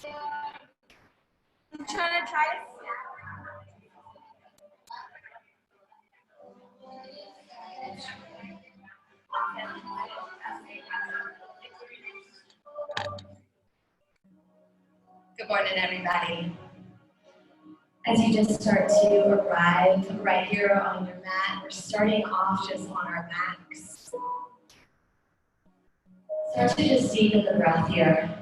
You trying to try it? Good morning, everybody. As you just start to arrive right here on your mat, we're starting off just on our backs. Start to just deepen the breath here.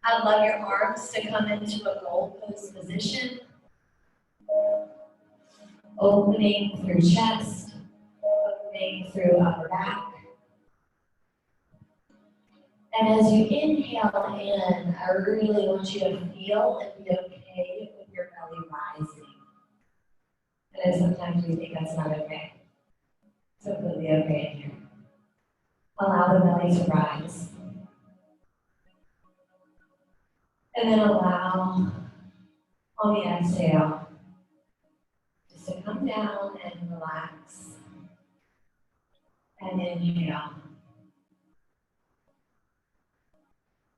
I'd love your arms to come into a gold pose position. Opening through chest, opening through upper back. And as you inhale in, I really want you to feel and be okay with your belly rising. And then sometimes we think that's not okay. It's completely okay in here. Allow the belly to rise. And then allow, on the exhale, just to come down and relax. And inhale.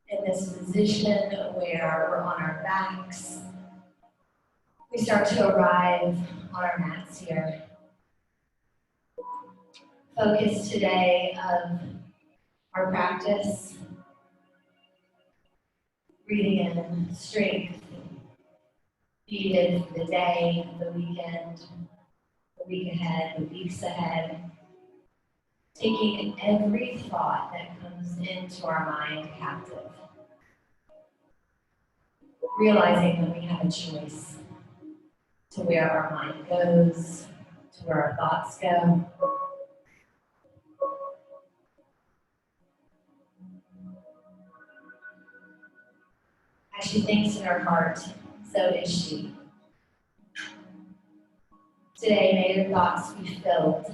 In this position where we're on our backs, we start to arrive on our mats here. Focus today of our practice, breathing in strength, needed for the day, the weekend, the week ahead, the weeks ahead. Taking every thought that comes into our mind captive. Realizing that we have a choice to where our mind goes, to where our thoughts go. As she thinks in her heart, so is she. Today, may your thoughts be filled.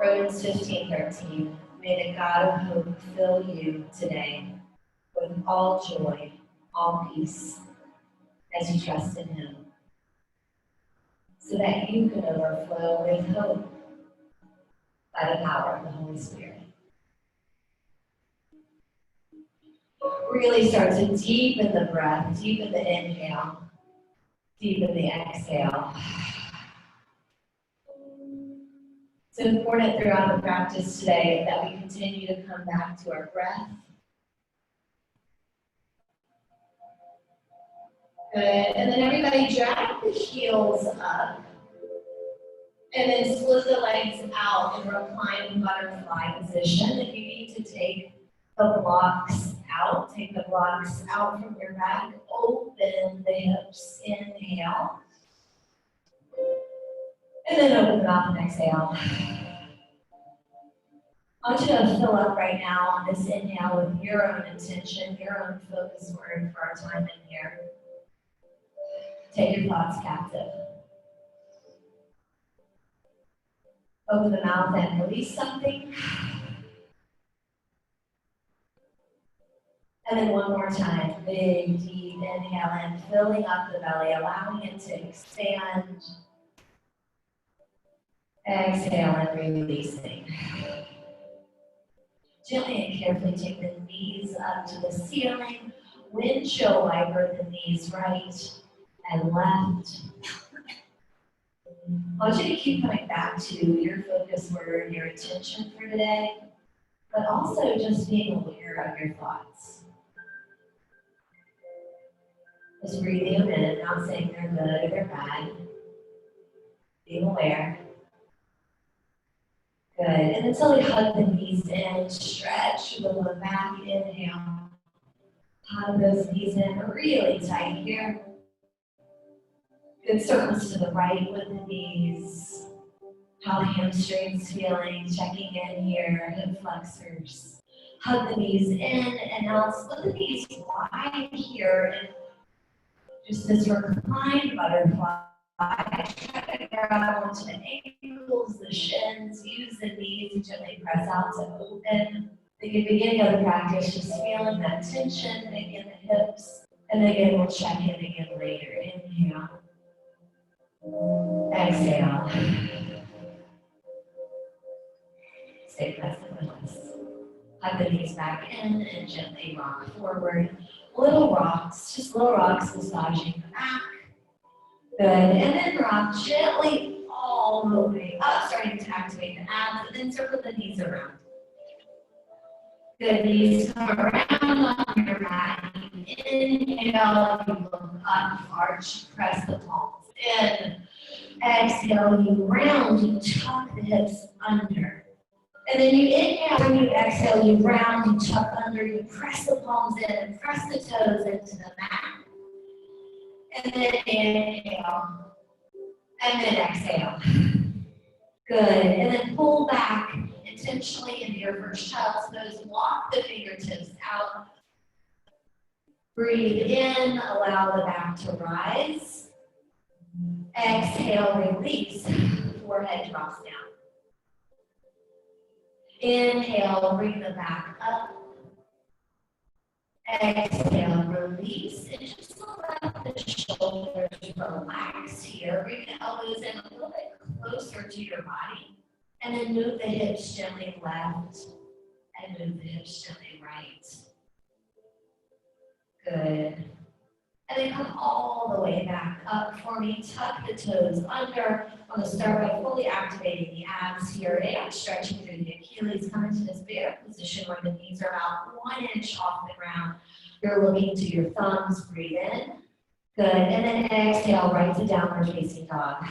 Romans 15:13. May the God of hope fill you today with all joy, all peace, as you trust in Him, so that you can overflow with hope by the power of the Holy Spirit. Really start to deepen the breath, deepen the inhale, deepen the exhale. It's important throughout the practice today that we continue to come back to our breath. Good, and then everybody drag the heels up. And then split the legs out in reclined butterfly position. If you need to take the blocks out, take the blocks out from your back, open the hips, inhale. And then open the mouth and exhale. I want you to fill up right now on this inhale with your own intention, your own focus word for our time in here. Take your thoughts captive. Open the mouth and release something. And then one more time, big, deep inhale in, filling up the belly, allowing it to expand. Exhale and releasing. Gently and carefully take the knees up to the ceiling. Windshield wiper the knees right and left. I want you to keep coming back to your focus word, your intention for today, but also just being aware of your thoughts. Just breathing them in, not saying they're good or they're bad. Being aware. Good. And until we hug the knees in, stretch the lower back, inhale. Hug those knees in really tight here. Good circles to the right with the knees. How the hamstrings feeling, checking in here, hip flexors. Hug the knees in, and now split the knees wide here. And just this reclined butterfly. Try to grab onto the ankles, the shins, use the knees and gently press out to open. At the beginning of the practice, just feeling that tension in the hips. And then again, we'll check in again later. Inhale. Exhale. Stay present with us. Hug the knees back in and gently rock forward. Little rocks, just little rocks massaging the back. Good, and then rock gently all the way up, starting to activate the abs, and then circle the knees around. Good, knees come around on your mat. Inhale, you look up, arch, press the palms in. Exhale, you round, you tuck the hips under. And then you inhale, when you exhale, you round, you tuck under, you press the palms in, and press the toes into the mat. And then inhale, and then exhale. Good, and then pull back intentionally into your first child's pose. Walk the fingertips out. Breathe in, allow the back to rise. Exhale, release, forehead drops down. Inhale, bring the back up. Exhale, release, and just let the shoulders relax here. Bring the elbows in a little bit closer to your body. And then move the hips gently left and move the hips gently right. Good. And then come all the way back up for me. Tuck the toes under. I'm going to start by fully activating the abs here and stretching through the Achilles. Come into this bear position where the knees are about 1 inch off the ground. You're looking to your thumbs. Breathe in. Good. And then exhale right to downward facing dog.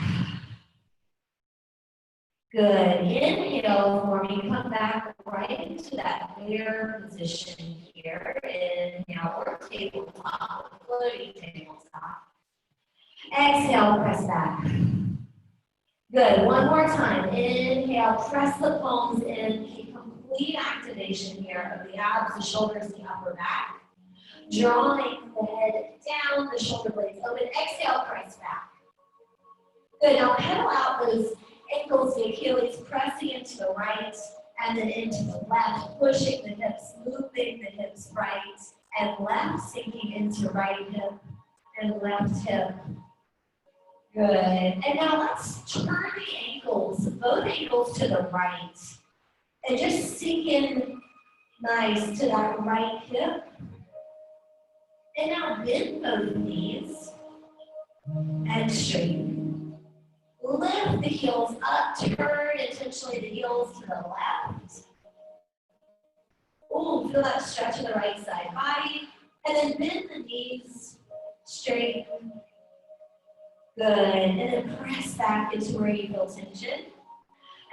Good. Inhale for me. Come back right into that bear position here. Inhale or tabletop, floating tabletop. Exhale, press back. Good. One more time. Inhale, press the palms in. Keep complete activation here of the abs, the shoulders, the upper back. Drawing the head down, the shoulder blades open. Exhale, press back. Good. Now pedal out those ankles, the Achilles, pressing into the right and then into the left, pushing the hips, moving the hips right and left, sinking into right hip and left hip. Good. And now let's turn the ankles, both ankles to the right, and just sink in nice to that right hip. And now bend both knees and straighten. Lift the heels up, turn intentionally the heels to the left. Ooh, feel that stretch in the right side body. And then bend the knees, straighten. Good, and then press back into where you feel tension.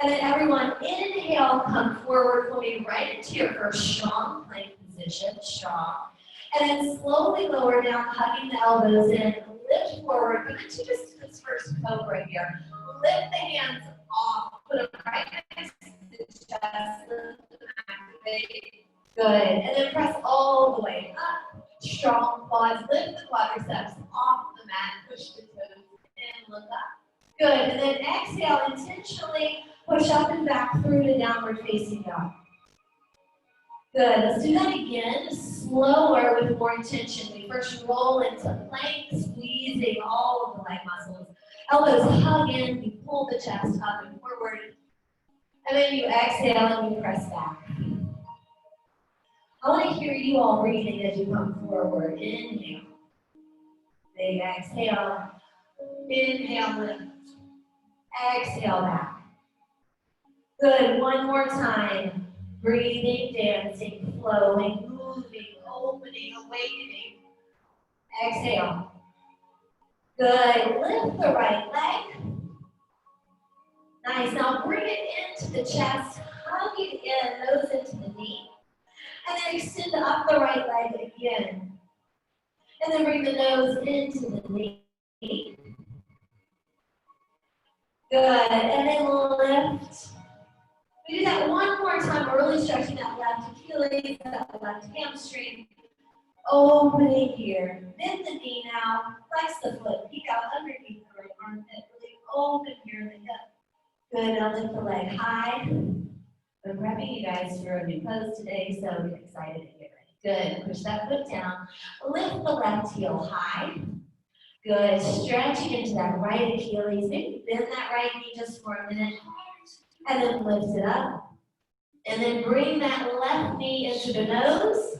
And then everyone, inhale, come forward for me right into your first strong plank position, strong. And then slowly lower down, hugging the elbows in, lift forward, come into just this first cobra here. Lift the hands off, put them right next to the chest, lift them, activate. Good, and then press all the way up. Strong quads, lift the quadriceps off the mat, push the toes in, look up. Good, and then exhale, intentionally push up and back through to downward facing dog. Good, let's do that again, slower with more intention. We first roll into plank, squeezing all of the leg muscles. Elbows hug in, you pull the chest up and forward. And then you exhale and you press back. I want to hear you all breathing as you come forward. Inhale. Big exhale. Inhale, lift. Exhale back. Good, one more time. Breathing, dancing, flowing, moving, opening, awakening. Exhale. Good, lift the right leg. Nice, now bring it into the chest, hugging in, nose into the knee. And then extend up the right leg again. And then bring the nose into the knee. Good, and then lift. We do that one more time. We're really stretching that left Achilles, that left hamstring. Opening here. Bend the knee now. Flex the foot. Peek out underneath the right armpit. Really open here in the hip. Good. Now lift the leg high. I'm prepping you guys for a new pose today, so get excited and get ready. Good. Push that foot down. Lift the left heel high. Good. Stretching into that right Achilles. Maybe bend that right knee just for a minute. And then lift it up. And then bring that left knee into the nose.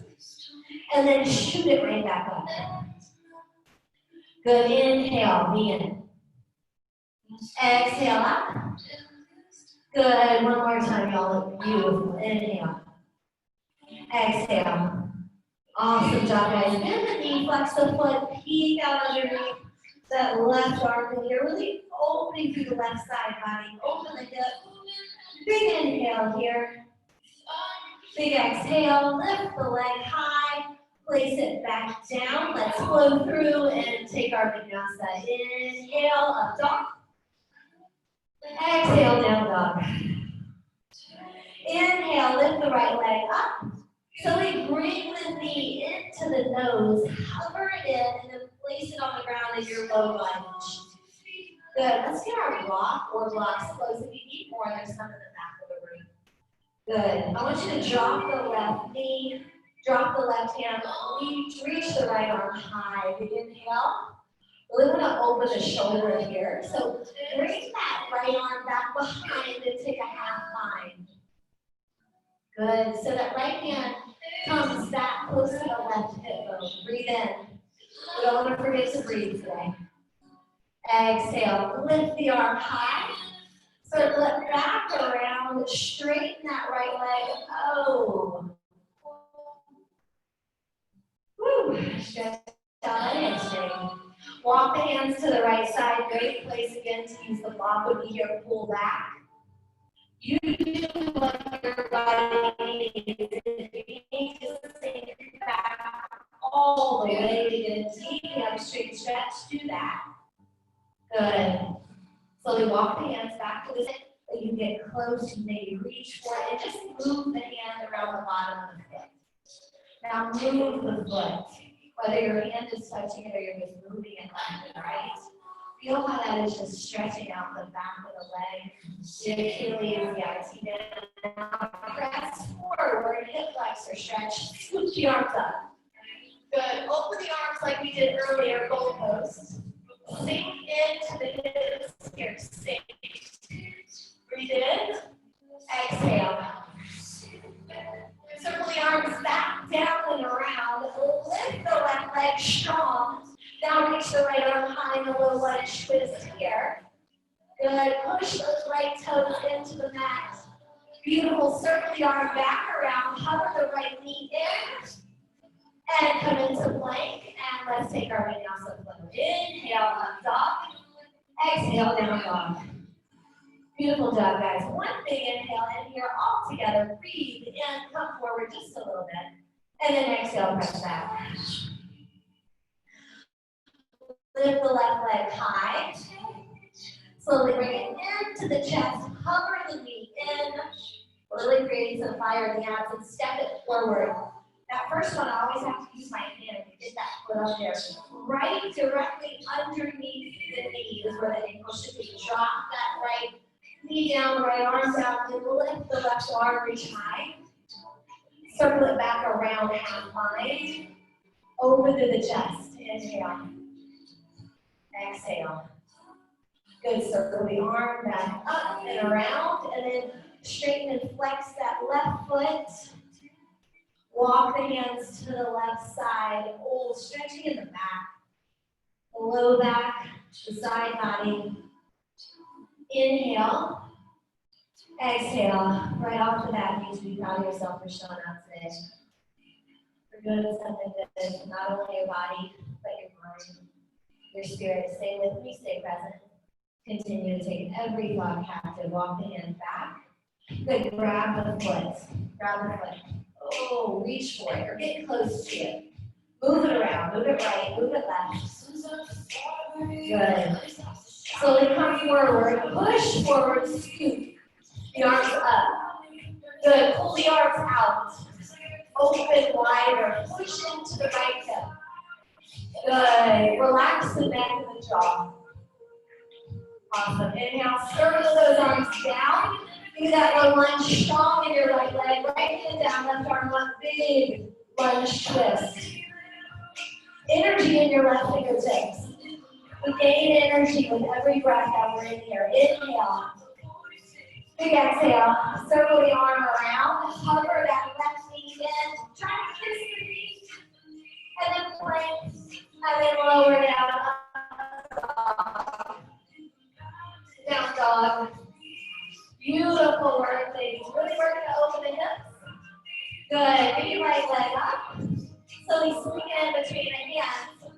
And then shoot it right back up. Good, inhale, knee in. Exhale up. Good, one more time, y'all. Beautiful, inhale. Exhale. Awesome job, guys. Bend the knee, flex the foot, peek out underneath that left arm. And you're really opening through the left side body. Open the hip. Big inhale here. Big exhale. Lift the leg high. Place it back down. Let's flow through and take our vinyasa. Inhale, up dog. Exhale, down dog. Inhale, lift the right leg up. So we bring the knee into the nose, hover it in, and then place it on the ground in your low lunge. Good. Let's get our block or blocks close. If you need more, there's some in the back of the room. Good. I want you to drop the left knee, drop the left hand, reach the right arm high. Big inhale. Really want to open the shoulder here. So bring that right arm back behind and take a half bind. Good. So that right hand comes back close to the left hip bone. Breathe in. We don't want to forget to breathe today. Exhale. Lift the arm high. Circle it back around. Straighten that right leg. Oh. Woo. Stretch out that hamstring. Walk the hands to the right side. Great place again to use the block would be here. Pull back. Usually what your body needs is if you need to sink back all the way to get a deep hamstring stretch, do that. Good. Slowly walk the hands back to the hip. So you get close, you maybe reach for it, and just move the hand around the bottom of the foot. Now move the foot. Whether your hand is touching it or you're just moving it left and right. Feel how that is just stretching out the back of the leg, the Achilles, the IT. Now press forward, hip flexor stretch, scoop the arms up. Good. Open the arms like we did earlier, goalpost. Sink into the hips here. Sink. Breathe in. Exhale. Circle the arms back, down, and around. Lift the left leg strong. Now reach the right arm high in a low lunge twist here. Good. Push those right toes into the mat. Beautiful. Circle the arm back around. Hover the right knee in. And come into plank. And let's take our vinyasa flow. Inhale, up dog. Exhale, down dog. Beautiful job, guys. One big inhale in here all together. Breathe in. Come forward just a little bit. And then exhale, press back. Lift the left leg high. Slowly bring it into the chest. Hover the knee in. Really creating some fire in the abs and step it forward. That first one, I always have to use my hand to get that foot up there. Right directly underneath the knee is where the ankle should be. Drop that right knee down, right arm down, and lift the left arm, reach high. Circle it back around, half bind. Open to the chest. Inhale. Exhale. Good. Circle the arm back up and around, and then straighten and flex that left foot. Walk the hands to the left side. Oh, stretching in the back. The low back, the side body. Inhale. Exhale. Right off the bat, you need to be proud of yourself for showing up today. For doing something good to not only your body, but your mind, your spirit. Stay with me, stay present. Continue to take every thought captive. Walk the hands back. Good. Grab the foot. Grab the foot. Oh, reach for it or get close to it. Move it around. Move it right. Move it left. Good. Slowly come forward. Push forward. Scoop. The arms up. Good. Pull the arms out. Open wider. Push into the right hip. Good. Relax the neck and the jaw. Awesome. Inhale. Circle those arms down. Do that low lunge strong in your right leg. Right hand down, left arm up. Big lunge twist. Energy in your left fingertips. We gain energy with every breath that we're in here. Inhale. Big exhale. Circle the arm around. Hover that left knee in. Try to kiss your knee. And then plank. And then lower down. Down dog. Beautiful work, ladies. Really working to open the hips. Good. Get your right leg up. Slowly swing it in between the hands.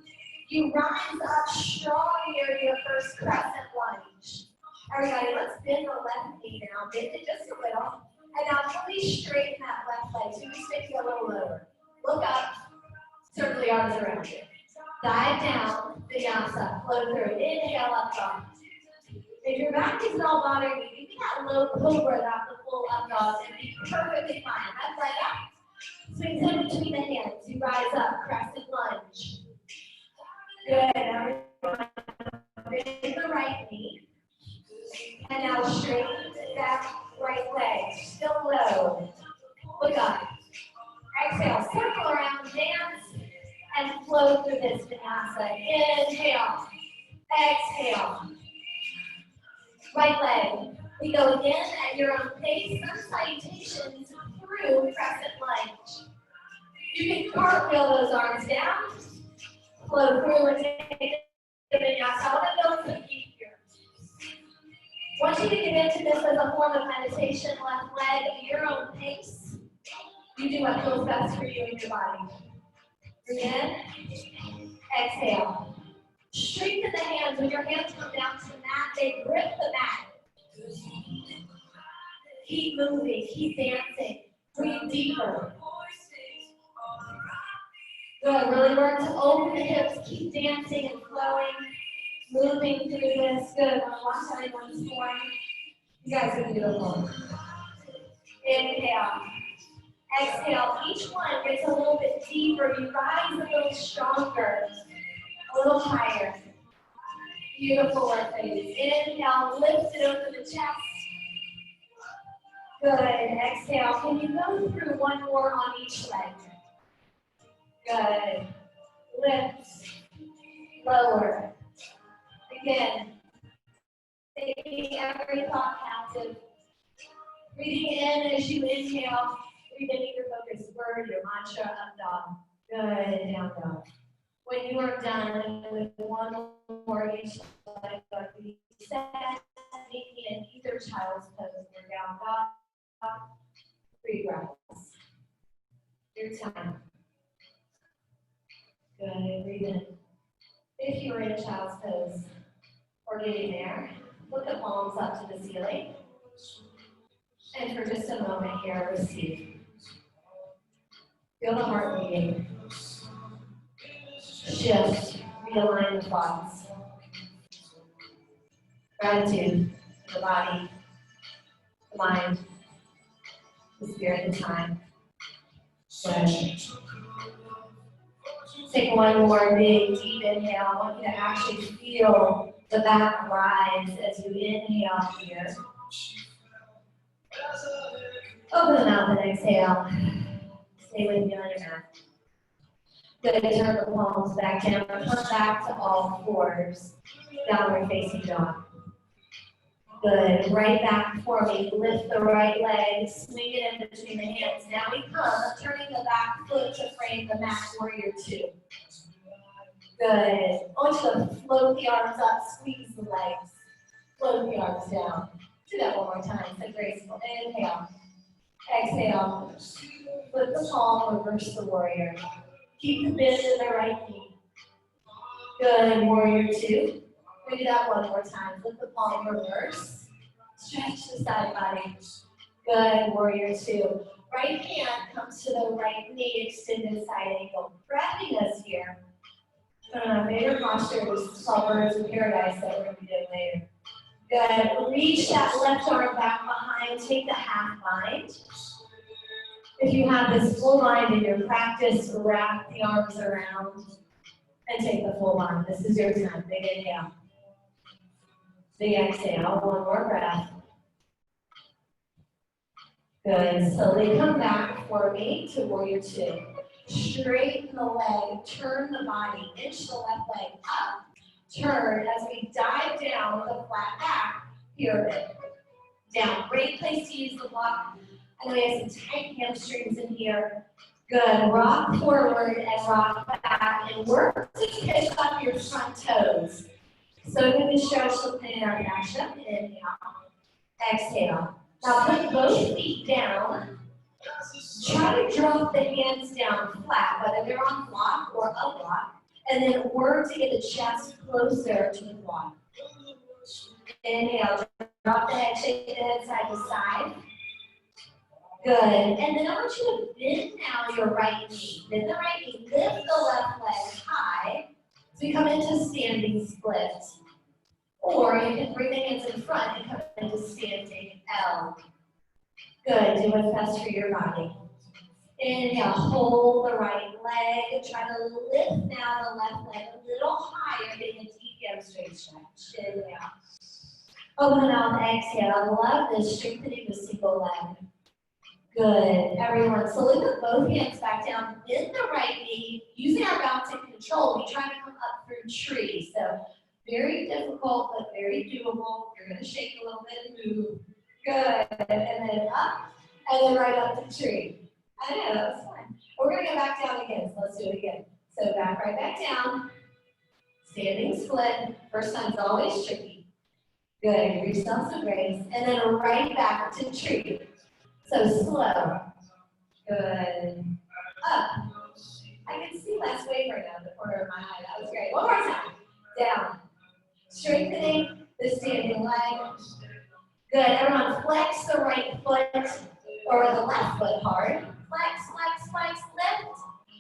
You rise up strong here to your first crescent lunge. Everybody, let's bend the left knee down. Bend it just a little. And now fully straighten that left leg. So you stick it a little lower. Look up. Circle the arms around you. Dive down. Vinyasa. Flow through. Inhale up dog. If your back is not bothering you, you can have low cobra, not the full up dog, and be perfectly fine. Left leg up. Swings in between the hands. You rise up. Crescent lunge. Good. Now bend the right knee. And now straighten that right leg. Still low. Look up. Exhale. Circle around. Dance. And flow through this vinyasa. Inhale. Exhale. Right leg. We go again at your own pace. Some salutations through crescent lunge. You can cartwheel those arms down. Flow through and take the vinyasa. I want to build some heat here. I want you to get into this as a form of meditation. Left leg at your own pace. You do what feels best for you and your body. Breathe in. Exhale. Straighten the hands. When your hands come down to the mat, they grip the mat. Keep moving. Keep dancing. Breathe deeper. Good. Really work to open the hips. Keep dancing and flowing. Moving through this. Good. One time, once more. You guys are beautiful. Inhale. Exhale. Each one gets a little bit deeper. You rise a little stronger. A little higher. Beautiful work, ladies. Inhale. Lift it over the chest. Good. Exhale. Can you go through one more on each leg? Good. Lift. Lower. Again. Taking every thought captive. Breathing in as you inhale. Breathe in your focus word, your mantra, up dog. Good. Down dog. When you are done with one more each leg, reset, taking in either child's pose or down dog. 3 breaths. Your time. Good. Breathe in. If you are in a child's pose or getting there, put the palms up to the ceiling. And for just a moment here, receive. Feel the heart beating. Shift. Realign the thoughts. Gratitude for the body, the mind, the spirit, the time. Good. Take one more big, deep inhale. I want you to actually feel the back rise as you inhale here. Open the mouth and exhale. Stay with me on your mat. Good. Turn the palms back down. Come back to all fours. Downward facing dog. Good. Right back for me. Lift the right leg. Swing it in between the hands. Now we come, turning the back foot to frame the mat, warrior 2. Good. I want you to float the arms up, squeeze the legs. Float the arms down. Do that one more time. So graceful. Inhale. Exhale. Flip the palm, reverse the warrior. Keep the bend in the right knee. Good. Warrior 2. We do that one more time. Flip the palm, reverse. Stretch the side body. Good. Warrior 2. Right hand comes to the right knee, extended side angle. Prepping us here. One of my favorite postures called Birds of Paradise that we're going to be doing later. Good. Reach that left arm back behind. Take the half bind. If you have this full bind in your practice, wrap the arms around and take the full bind. This is your time. Big inhale. Big exhale. One more breath. Good. Slowly come back for me to warrior 2. Straighten the leg, turn the body, inch the left leg up, turn as we dive down with a flat back, pyramid. down. Great place to use the block. I know we have some tight hamstrings in here. Good. Rock forward and rock back and work to push up your front toes. So good to stretch the plantar fascia. Inhale. Exhale. Now put both feet down. Try to drop the hands down flat, whether they're on block or a block, and then work to get the chest closer to the block. Inhale, drop the head, shake the head side to side. Good. And then I want you to bend now your right knee. Bend the right knee, lift the left leg high. So we come into standing split. Or you can bring the hands in front and come into standing L. Good. Do what's best for your body. Inhale, hold the right leg. Try to lift now the left leg a little higher, getting a deep hamstring stretch. Inhale. Open the mouth, exhale. I love this, strengthening the single leg. Good, everyone. So lift both hands back down, bend the right knee. Using our balance and control, we try to come up through tree. So very difficult, but very doable. You're going to shake a little bit and move. Good, and then up, and then right up to tree. I know, that was fun. We're going to go back down again, so let's do it again. So back, right back down. Standing split. First time's always tricky. Good, give yourself some grace. And then right back to tree. So slow. Good. Up. I can see last wave right now in the corner of my eye. That was great. One more time. Down. Strengthening the standing leg. Good. Everyone flex the right foot or the left foot hard. Flex, flex, flex, lift.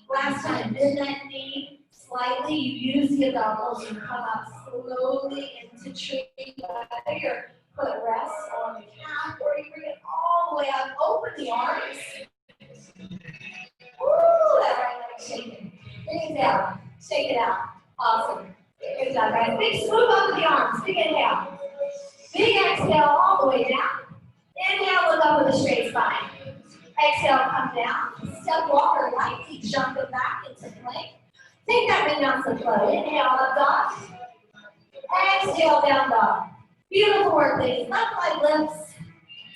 Last time, bend that knee slightly. You use the abdominals and come up slowly into tree. Whether your foot rests on the calf or you bring it all the way up. Open the arms. Woo, that right leg shaking. Bring it down. Shake it out. Awesome. Good job, guys. Big swoop up with the arms. Big inhale. Big exhale all the way down. Inhale, look up with a straight spine. Exhale, come down. Step walk or lightly jump it back into plank. Take that vinyasa flow. Inhale, up dog. Exhale, down dog. Beautiful work, ladies. Left leg lifts.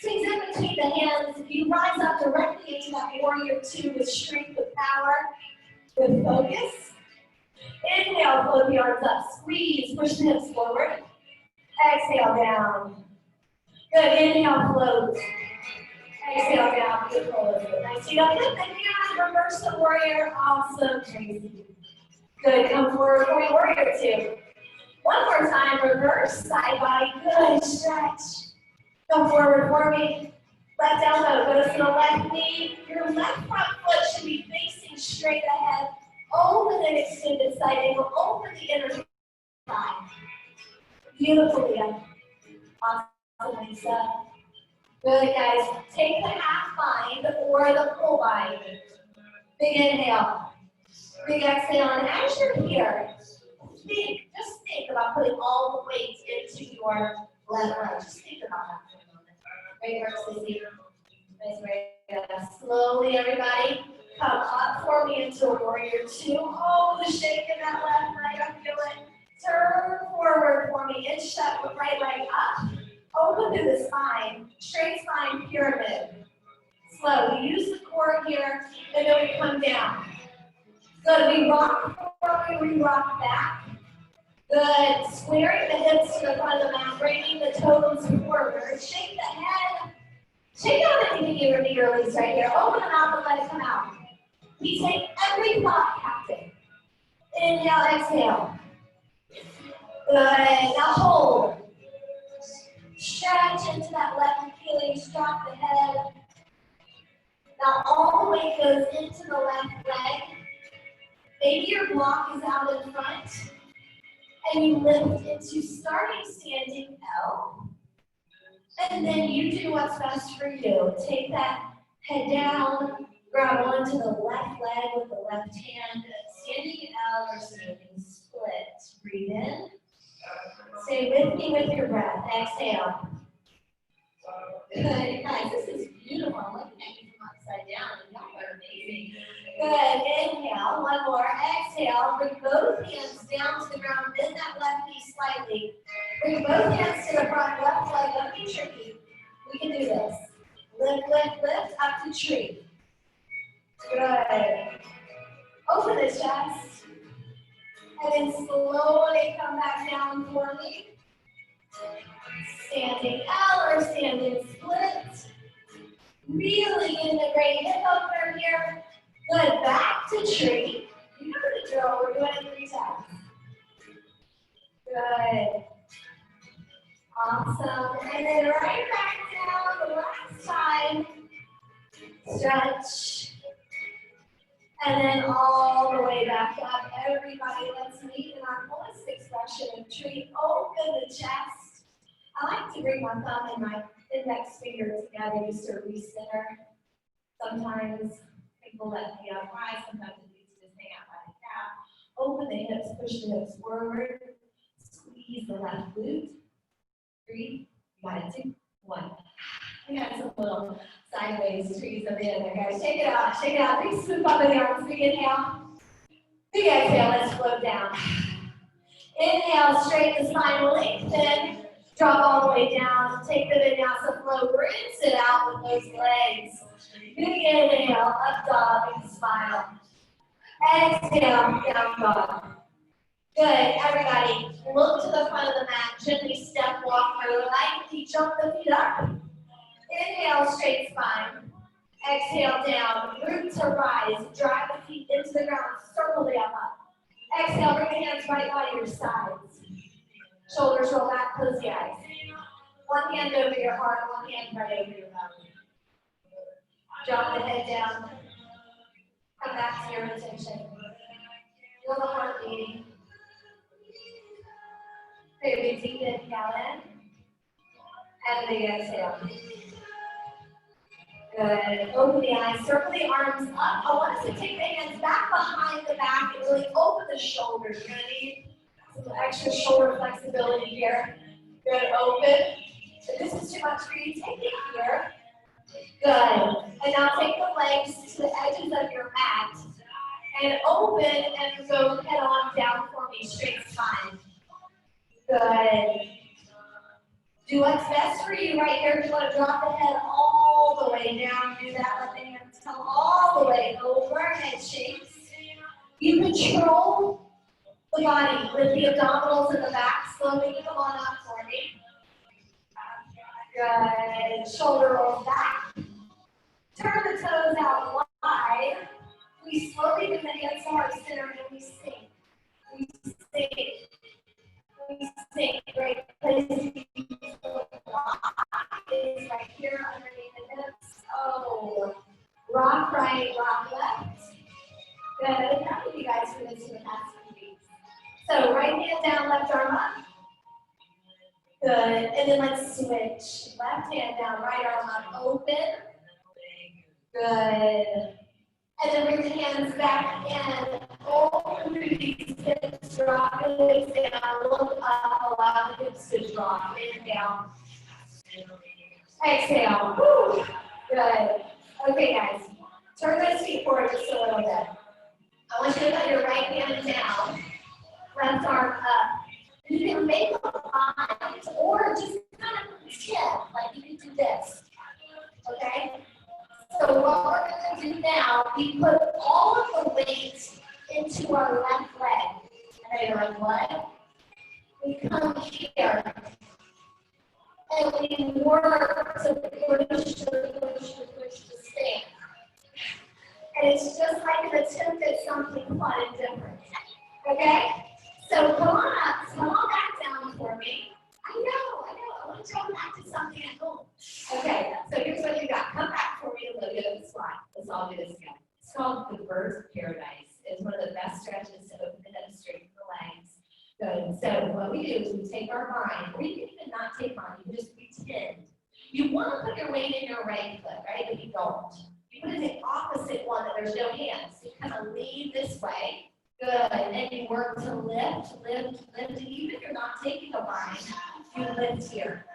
Swings in between the hands. If you rise up directly into that warrior two with strength, with power, with focus. Inhale, float the arms up. Squeeze, push the hips forward. Exhale, down. Good. Inhale, float. Exhale, down. Good float. Nice. You don't lift the hands. Reverse the warrior. Awesome. Crazy. Good. Come forward for your warrior two. One more time. Reverse side body. Good. Stretch. Come forward for me. Left elbow. Go to the left knee. Your left front foot should be facing straight ahead. Open an extended side angle. Open the inner thigh. Beautiful, Leah. Awesome, Lisa. Good, guys. Take the half bind or the full bind. Big inhale. Big exhale. And as you're here, just think about putting all the weight into your left leg. Just think about that for a moment. Great work, Sissy. Nice, great. Slowly, everybody. Come up for me into a warrior two. Oh, the shake in that left leg. I feel it. Turn forward for me. Inch that right leg up. Open through the spine. Straight spine pyramid. Slow. We use the core here, and then we come down. Good. We rock forward. We rock back. Good. Squaring the hips to the front of the mat. Bringing the toes forward. Shake the head. Shake out anything you release right here. Open the mouth and let it come out. We take every thought captive. Inhale, exhale. Good. Now hold. Stretch into that left Achilles. Drop the head. Now all the weight goes into the left leg. Maybe your block is out in front. And you lift into starting standing L. And then you do what's best for you. Take that head down. Grab onto the left leg with the left hand. Standing L or standing split. Breathe in. Stay with me with your breath. Exhale. Good. Guys, this is beautiful. I'm looking at you from upside down, and y'all are amazing. Good. Inhale. One more. Exhale. Bring both hands down to the ground. Bend that left knee slightly. Bring both hands to the front. Left leg. Don't be tricky. can do this. Lift, lift, lift, up to tree. Good. Open the chest. And then slowly come back down for me. Standing L or standing split. Really getting a great hip opener here. Good. Back to tree. You know the drill. We're doing it 3 times. Good. Awesome. And then right back down the last time. Stretch. And then all the way back up. Everybody, let's meet in our fullest expression of tree. Open the chest. I like to bring my thumb and my index finger together just to recenter. Sometimes people let the up high, sometimes it needs to just hang out by the calf. Open the hips, push the hips forward. Squeeze the left glute. 3, you got it, 2, 1. We got some little sideways trees up in there, guys. Shake it out, shake it out. Big swoop up in the arms. Big inhale. Big exhale, let's float down. Inhale, straighten the spine, lengthen. Drop all the way down. Take the vinyasa flow. Rinse it out with those legs. Big inhale, up dog, big smile. Exhale, down dog. Good, everybody. Look to the front of the mat. Gently step, walk or lightly jump the feet up. Inhale, straight spine. Exhale, down. Root to rise. Drive the feet into the ground. Circle the up. Exhale, bring the hands right by your sides. Shoulders roll back, close the eyes. One hand over your heart, one hand right over your mouth. Drop the head down. Come back to your attention. Feel the heart beating. Take a big deep inhale in. And a big exhale. Good. Open the eyes. Circle the arms up. I want us to take the hands back behind the back and really open the shoulders. You're going to need some extra shoulder flexibility here. Good. Open. If this is too much for you, take it here. Good. And now take the legs to the edges of your mat. And open and go head on down for me. Straight spine. Good. Do what's best for you right here. If you want to drop the head all the way down, do that. Let the hands come all the way over. Head shakes. You control the body with the abdominals in the back. Slowly come on up for me. Good. Shoulder rolls back. Turn the toes out wide. We slowly bring the hands to our center and we sink. We sink. We sink. Great place is right here underneath the hips. Oh. Rock right, rock left. Good. How many of you guys do this in the past few weeks? So right hand down, left arm up. Good. And then let's switch. Left hand down, right arm up, open. Good. And then bring the hands back and open through these hips, drop the hips down, look up, allow the hips to drop. Inhale. Exhale. Woo. Good. Okay, guys. Turn those feet forward just a little bit. I want you to put your right hand down, left arm up. You can make a bind or just kind of tip, like you can do this. Okay? So what we're going to do now, we put all of the weight into our left leg. And our leg. We come here. And we work to push to stand. And it's just like an attempt at something fun and different. Okay? So come on back down for me. I know. I want to go back to something at home. Okay, so here's what you got. Come back for me a little bit of the squat. Let's all do this again. It's called the bird's paradise. It's one of the best stretches to open the hips, straighten the legs. Good. So what we do is we take our bind, or you can even not take on, you can just pretend. You want to put your weight in your right foot, right? But you don't. You put it in the opposite one that there's no hands. So you kind of lean this way. Good. And you work to lift. And even if you're not taking a bind, you lift here.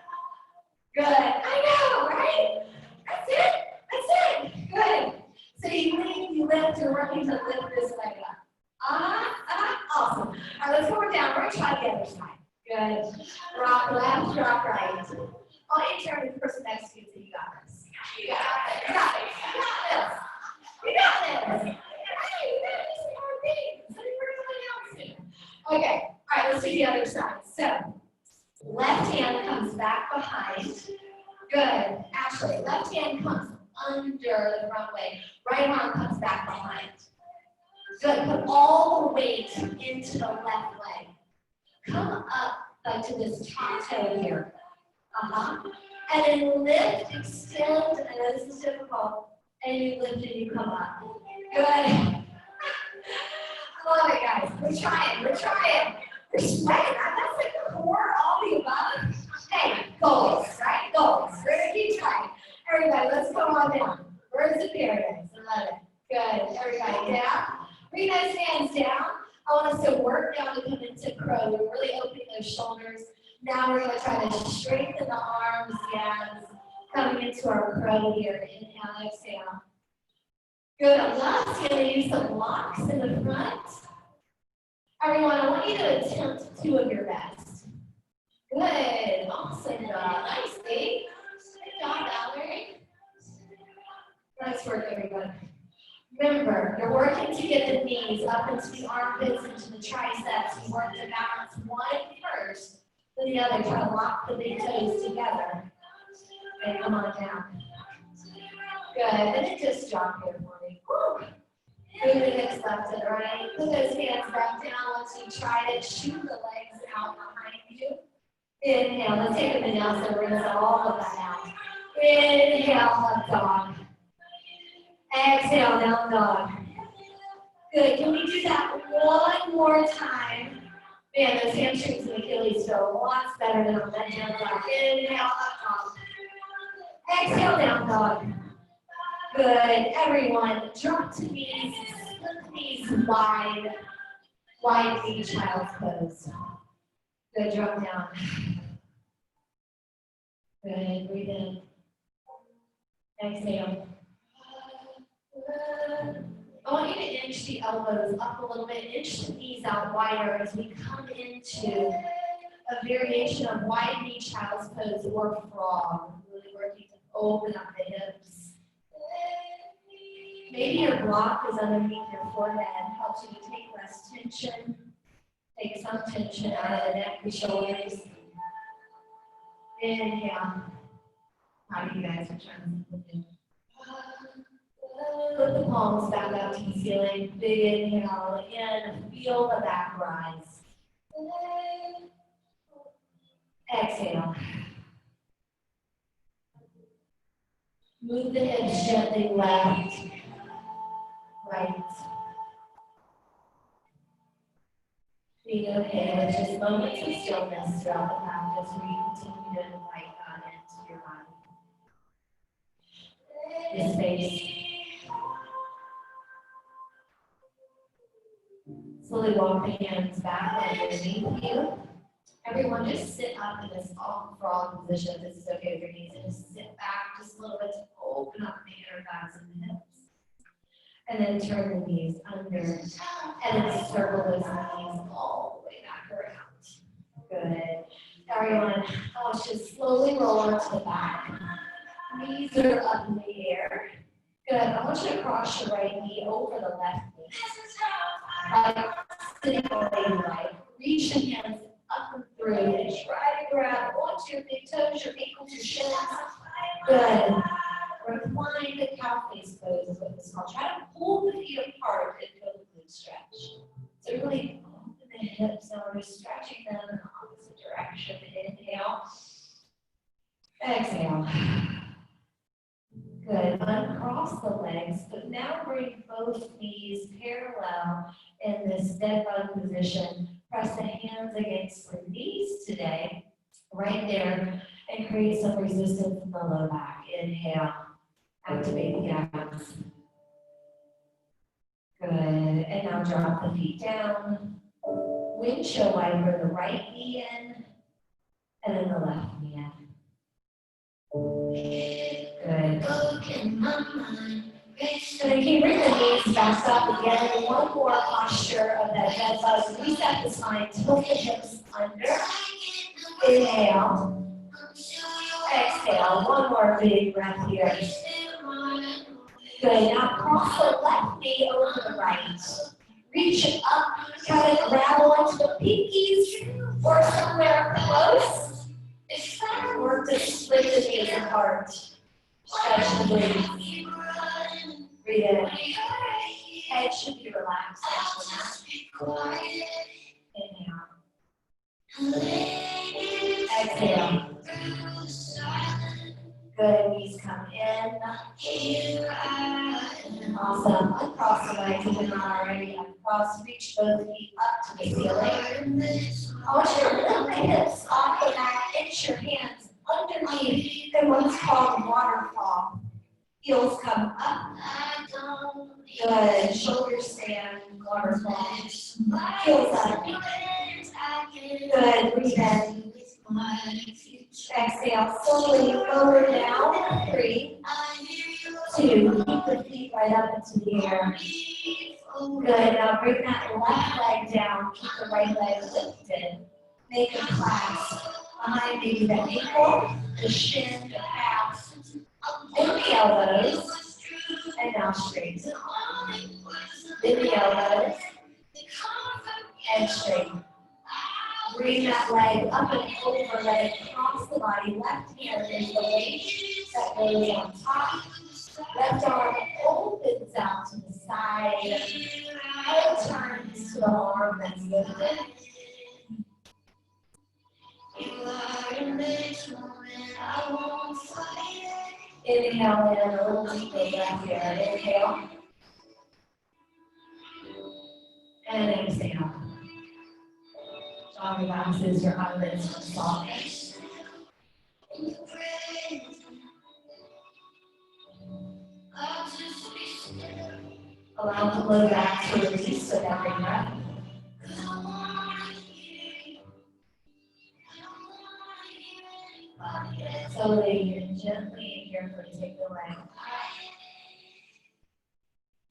Good. I know, right? That's it. Good. So you lean, you lift, you're working to lift this leg up. Awesome. All right, let's go down. We're going to try the other side. Good. Rock left, rock right. I want you to turn to the person next to you and say, you got this. You got it. You got it. You got this. You got this. Hey, you got this hard thing. Somebody bring somebody else in. Okay. All right, let's do the other side. So, left hand comes back behind. Good. Actually, left hand comes under the front leg. Right arm comes back behind. Good. Put all the weight into the left leg. Come up like to this top toe here. And then lift, extend. I know this is difficult. And you lift and you come up. Good. I love it, guys. We're trying. We're trying. We're sweating. That's like the core, all the above. Hey, goals, right? Goals. We're going to keep trying. Everybody, let's go on down. Birds of paradise. I love it. Good. Everybody, down. Bring those hands down. I want us to work down to come into crow. We're really opening those shoulders. Now we're going to try to strengthen the arms, yes. Coming into our crow here. Inhale, exhale. Good. I'm last going to use some blocks in the front. Everyone, I want you to attempt 2 of your best. Good. Awesome job. Nice, Dave. Good job, Valerie. Nice work, everyone. Remember, you're working to get the knees up into the armpits, into the triceps. You work to balance one first, then the other. Try to lock the big toes together. And come on down. Good. And then just drop here for me. Woo. Move the hips left and right. Put those hands back down. Once you try it, shoot the legs out behind you. Inhale. Let's take a minute now so we're going to set all of that out. Inhale, up dog. Exhale, down dog. Good. Can we do that one more time? Man, those hamstrings and Achilles feel lots better than on that down dog. Inhale, up dog. Exhale, down dog. Good. Everyone, drop to knees. Split the knees wide. Wide knee child's pose. Good. Drop down. Good. Breathe in. Exhale. I want you to inch the elbows up a little bit, inch the knees out wider as we come into a variation of wide knee child's pose or frog. Really working to open up the hips. Maybe your block is underneath your forehead, helps you to take less tension. Take some tension out of the neck and shoulders. Inhale. How do you guys return? Put the palms back out to the ceiling. Big inhale in. Feel the back rise. Exhale. Move the hips gently left, right. Being okay with just moments of stillness throughout the practice where you continue to invite God into your body. This space. Slowly walk the hands back underneath you. Everyone just sit up in this frog position if this is okay with your knees, and just sit back just a little bit to open up the inner thighs and the hips. And then turn the knees under, and then circle those knees all the way back around. Good. Everyone, I want you to slowly roll onto the back. Knees are up in the air. Good. I want you to cross your right knee over the left knee. Like sitting on the right. Reach your hands up and through and try to grab onto your big toes, your ankles, your shins. Good. Recline the cow face pose is what this is called. Try to pull the feet apart and go to glute stretch. So really open the hips and we're stretching them in the opposite direction. Inhale. Exhale. Good. Uncross the legs, but now bring both knees parallel in this dead bug position. Press the hands against the knees today, right there, and create some resistance in the low back. Inhale. Activate the abs. Good. And now drop the feet down. Windshield wiper the right knee in, and then the left knee in. Good. So then you bring the knees back up again. One more posture of that dead bug. Reset the spine. Tilt the hips under. Inhale. Exhale, one more big breath here. Good, now cross the left knee over the right. Reach up, try to grab onto the pinkies or somewhere close. Work to split the knees apart. Stretch the breathe. Breathe in. Head should be relaxed. Inhale. Exhale. Good, knees come in. Awesome. Uncross the legs if you're not already. Uncross, reach both feet up to the ceiling. I want you to lift the hips off the mat, inch your hands underneath in what's called waterfall. Heels come up. Good. Shoulders stand. Waterfall. Heels up. Good. Breathe in. Exhale. Slowly forward down. 3, 2. Keep the feet right up into the air. Good. Now bring that left leg down. Keep the right leg lifted. Make a clasp behind maybe the ankle, the shin, the calf, and the elbows. And now straight. Bend the elbows. And straight. Bring that leg up and over, let it cross the body. Left hand is the weight that goes on top. Left arm opens out to the side. Head turns to the arm that's lifted. Inhale in, a little deeper breath here. Inhale. And exhale. Jaw relaxes, your eyelids soften. Allow the low back to release with every breath. Slowly and gently and carefully take the leg.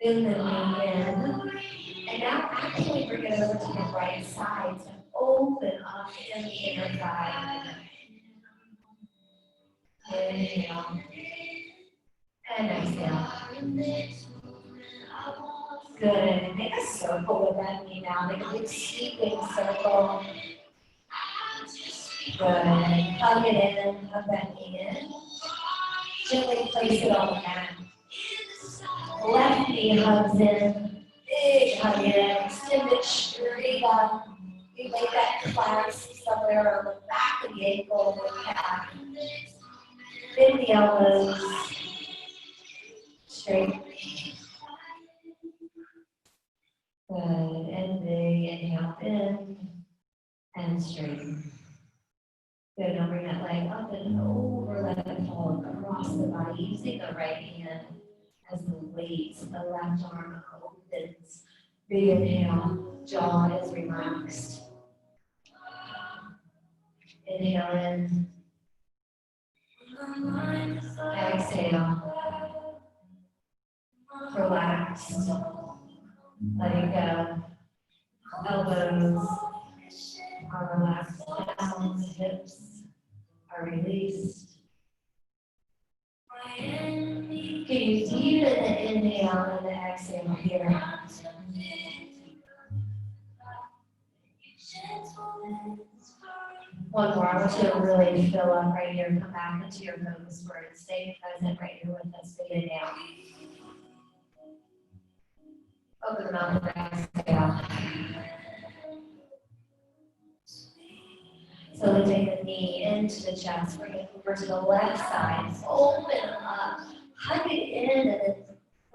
Bend the knee in. And now actually bring it over to the right side to open up in the inner thigh. Inhale. And exhale. Good. Make a circle with that knee now. Make a big sweeping circle. Good. Hug it in. Hug that knee in. Gently place it on the mat. Left knee hugs in. Big hug in. Extend it straight up. You make that clasp somewhere on the back of the ankle or calf. Bend the elbows. Straight. Good. And big. Inhale in. And straight. Good. Now bring that leg up and over. Let it fall across the body. Using the right hand as the weight. The left arm opens. Big inhale. Jaw is relaxed. Inhale in. Exhale. Relaxed. Letting go. Elbows are relaxed down. Hips are released. Can you deepen the inhale and the exhale here? One more. I want you to really fill up right here. Come back into your focus word. Stay present right here with us. Stay it down. Open the mouth and exhale. So we take the knee into the chest. Bring it over to the left side. Open up. Hug it in and then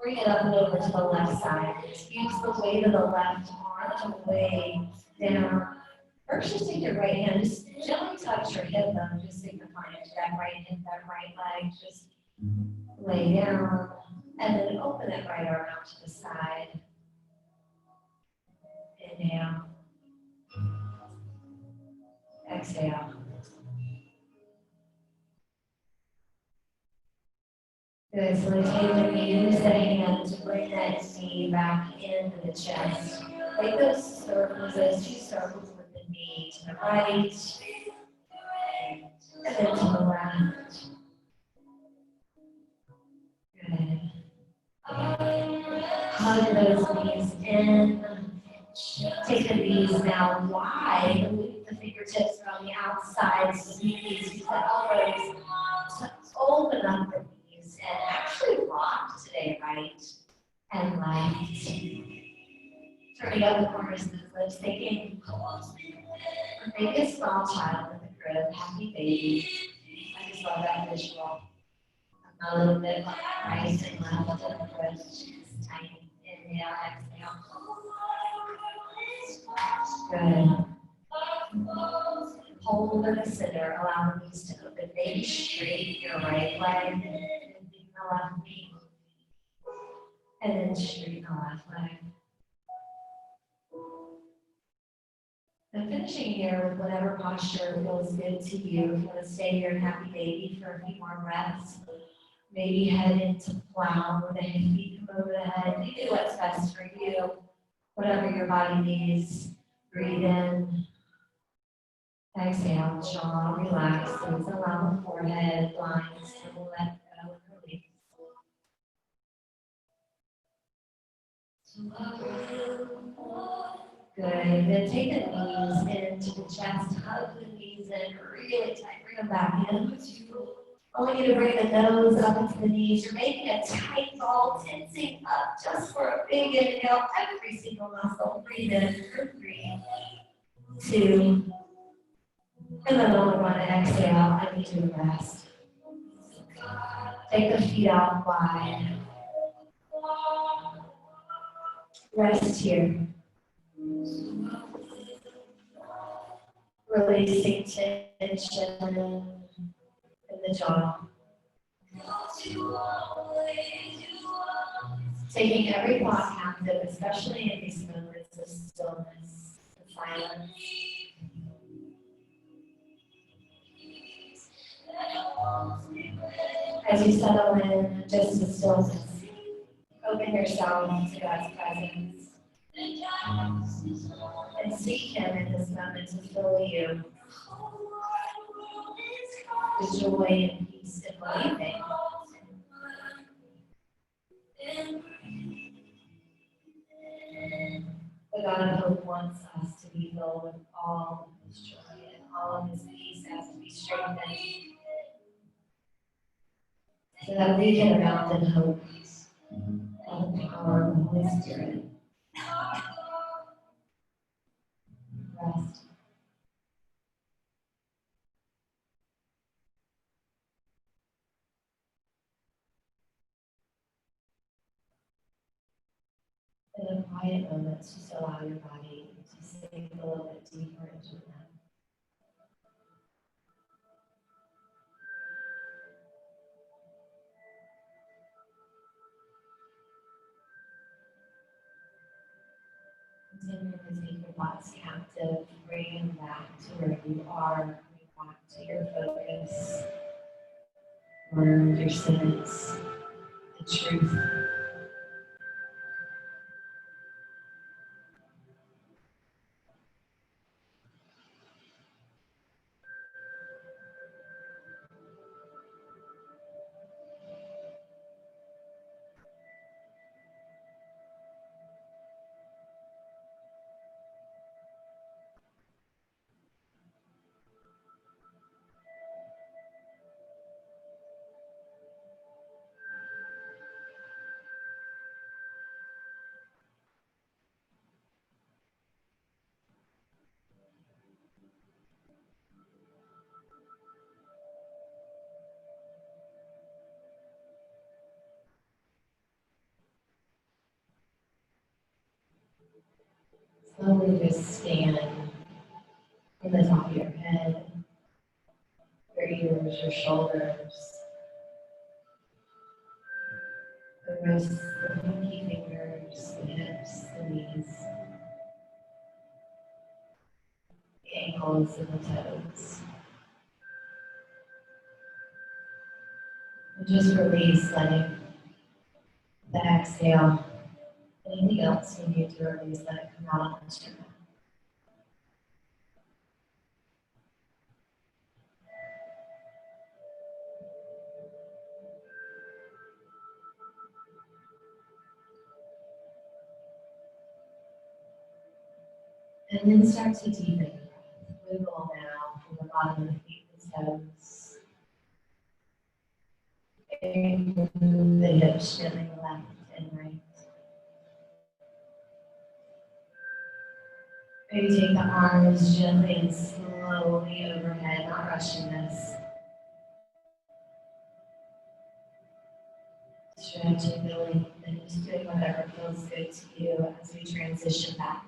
bring it up and over to the left side. Use the weight of the left arm to weigh down. First, just take your right hand, just gently touch your hip bone, just signifying to that right hip, that right leg. Just lay down, and then open that right arm out to the side. Inhale. Exhale. Good, so we take the knee, use that hand to bring that knee back into the chest. Make those circles, those 2 circles with the knee to the right And then to the left. Good. Hug those knees in. Take the knees now wide. Loop the fingertips around the outside. So you use the elbows to open up the knees and actually rock today, right? And left. Turning up the corners of the lips, thinking, or maybe a small child in the crib, happy baby. I just love that visual. A little bit right and left and push. Just tiny. Inhale, exhale. Good. Hold in the center, allow the knees to open. Maybe straighten your right leg and the left knee. And then straighten the left leg. And finishing here with whatever posture feels good to you. If you want to stay here in happy baby for a few more breaths, maybe head into plow with the feet come over the head. You do what's best for you, whatever your body needs. Breathe in. Exhale, jaw relaxes. Allow the forehead, lines to let go and release. Good. Then take the knees into the chest. Hug the knees in really tight. Bring them back in. I want you to bring the nose up into the knees. You're making a tight ball, tensing up just for a big inhale. Every single muscle. Breathe in for 3, 2, and then only one exhale. I need you to rest. Take the feet out wide. Rest here. Releasing tension in the jaw. Taking every thought captive, especially in these moments of stillness and silence. As you settle in just to stillness, open yourself to God's presence. And seek Him in this moment to fill you with joy and peace and believing. The God of hope wants us to be filled with all of His joy and all of His peace as we strengthen, so that we can abound in hope and the power of the Holy Spirit. Rest. In a quiet moment, just allow your body to sink a little bit deeper into that. Continue to take your thoughts captive, bring them back to where you are, bring back to your focus, word, your sentence, the truth. Slowly just stand from the top of your head, your ears, your shoulders, the wrists, the pinky fingers, the hips, the knees, the ankles, and the toes. And just release, letting the exhale, anything else you need to release, let it come out on the instrument. And then start to deepen. Wiggle now from the bottom of the feet to toes. Move the hips gently left and right. Maybe take the arms gently and slowly overhead, not rushing this. Stretching, building, and just doing whatever feels good to you as we transition back.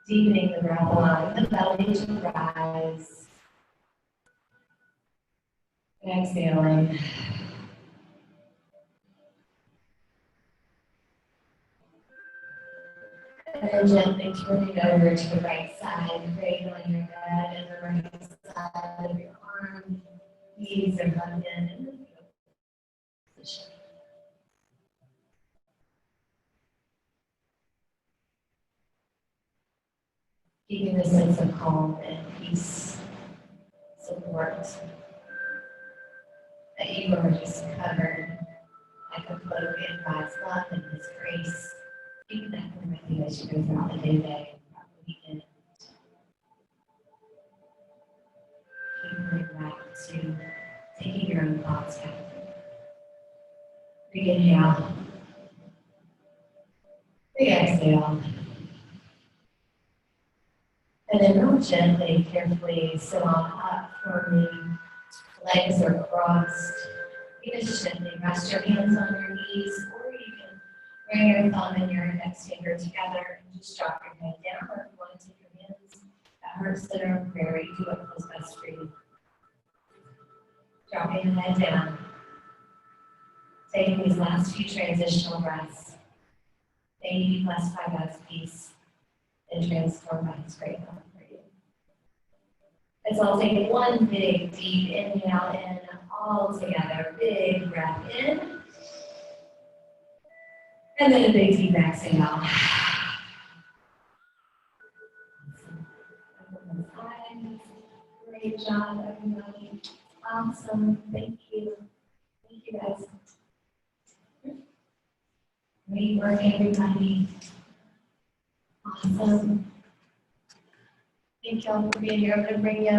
Deepening the breath, allowing the belly to rise. Exhaling. And then gently turning over to the right side, cradling your head and the right side of your arm. Knees are plugged in the position. Keeping the sense of calm and peace, support, that you are just covered like a cloak in God's love and His grace. Keeping that from with you as you go throughout the day and throughout the weekend. Keep coming back to taking your own thoughts captive. Big inhale. Big exhale. And then real gently, carefully sit on up for me. Legs are crossed. You can just gently rest your hands on your knees, or you can bring your thumb and your index finger together and just drop your head down. Or if you want to take your hands at heart center of prayer, you do what feels best for you. Dropping the head down. Taking these last few transitional breaths. May you be blessed by God's peace and transformed by His great love for you. Let's all take one big, deep inhale in, all together. Big breath in. And then a big, deep exhale. Great job, everybody. Awesome. Thank you. Thank you, guys. Great work, everybody. Awesome. Thank you all for being here. I'm going to bring you